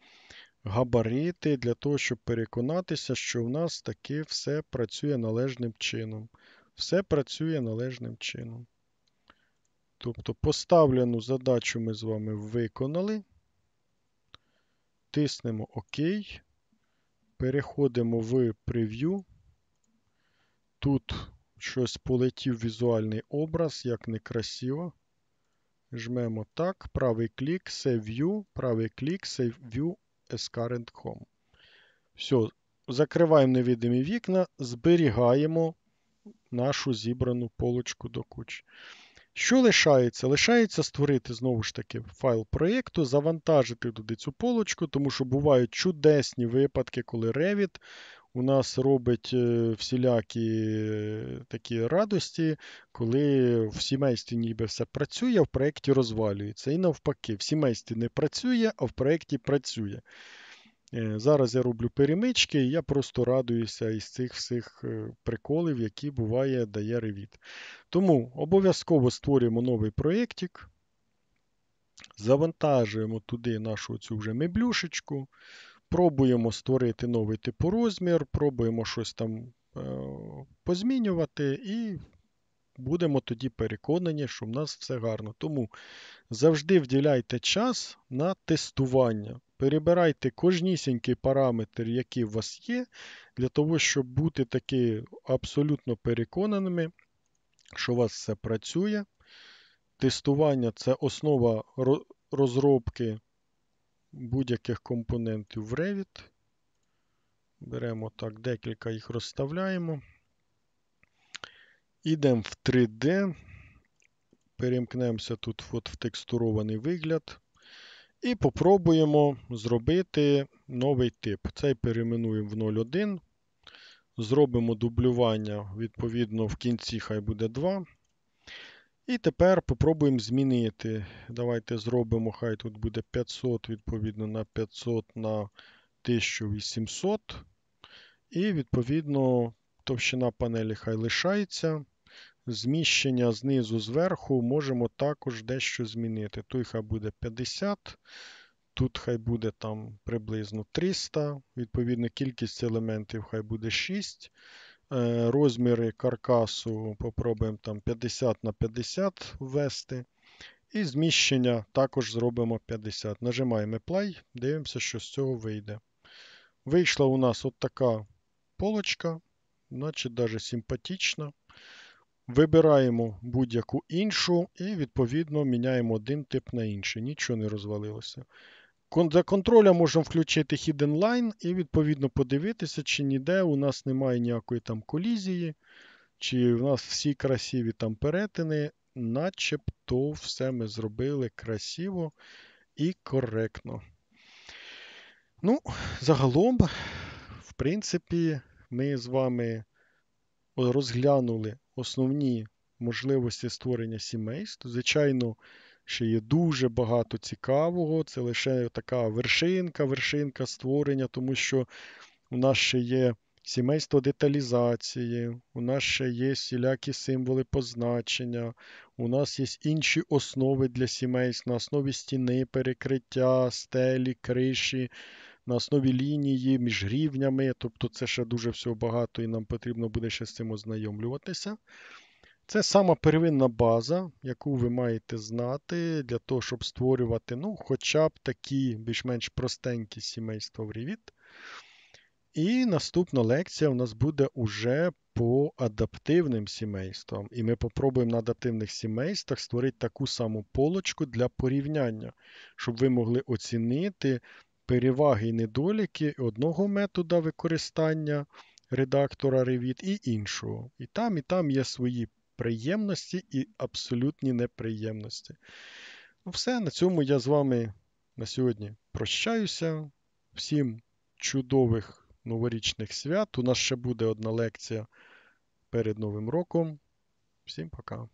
габарити для того, щоб переконатися, що в нас таки все працює належним чином. Все працює належним чином. Тобто поставлену задачу ми з вами виконали. Тиснемо ОК. Переходимо в прев'ю. Тут щось полетів візуальний образ, як некрасиво. Жмемо так, правий клік, Save View, правий клік, Save View as Current Home. Все, закриваємо невидимі вікна, зберігаємо нашу зібрану полочку до кучі. Що лишається? Лишається створити, знову ж таки, файл проєкту, завантажити туди цю полочку, тому що бувають чудесні випадки, коли Revit у нас робить всілякі такі радості, коли в сімействі ніби все працює, а в проєкті розвалюється. І навпаки, в сімействі не працює, а в проєкті працює. Зараз я роблю перемички, і я просто радуюся із цих всіх приколів, які буває дає Revit. Тому обов'язково створюємо новий проєктик, завантажуємо туди нашу цю вже меблюшечку, пробуємо створити новий типорозмір, пробуємо щось там позмінювати і будемо тоді переконані, що в нас все гарно. Тому завжди вділяйте час на тестування. Перебирайте кожнісінький параметр, який у вас є, для того, щоб бути таки абсолютно переконаними, що у вас все працює. Тестування – це основа розробки будь-яких компонентів в Revit. Беремо так, декілька їх розставляємо. Ідемо в 3D. Перемкнемося тут от в текстурований вигляд. І попробуємо зробити новий тип. Цей перейменуємо в 0.1. Зробимо дублювання, відповідно, в кінці хай буде 2. І тепер попробуємо змінити. Давайте зробимо, хай тут буде 500, відповідно, на 500 на 1800. І, відповідно, товщина панелі хай лишається. Зміщення знизу зверху можемо також дещо змінити. Тут хай буде 50, тут хай буде там приблизно 300. Відповідно, кількість елементів хай буде 6. Розміри каркасу попробуємо там 50 на 50 ввести. І зміщення також зробимо 50. Нажимаємо Apply, дивимося, що з цього вийде. Вийшла у нас от така полочка, значить навіть симпатична. Вибираємо будь-яку іншу і, відповідно, міняємо один тип на інший. Нічого не розвалилося. Для контроля можемо включити Hidden Line і, відповідно, подивитися, чи ніде у нас немає ніякої там колізії, чи в нас всі красиві там перетини, начебто все ми зробили красиво і коректно. Ну, загалом, в принципі, ми з вами розглянули основні можливості створення сімейств. Звичайно, ще є дуже багато цікавого. Це лише така вершинка створення, тому що у нас ще є сімейство деталізації, у нас ще є всілякі символи позначення, у нас є інші основи для сімейств на основі стіни, перекриття, стелі, криші, на основі лінії між рівнями. Тобто це ще дуже всього багато і нам потрібно буде ще з цим ознайомлюватися. Це сама первинна база, яку ви маєте знати для того, щоб створювати хоча б такі більш-менш простенькі сімейства в Revit. І наступна лекція у нас буде уже по адаптивним сімействам. І ми попробуємо на адаптивних сімействах створити таку саму полочку для порівняння, щоб ви могли оцінити переваги і недоліки одного методу використання редактора Revit і іншого. І там є свої приємності і абсолютні неприємності. Ну все, на цьому я з вами на сьогодні прощаюся. Всім чудових новорічних свят. У нас ще буде одна лекція перед Новим роком. Всім пока.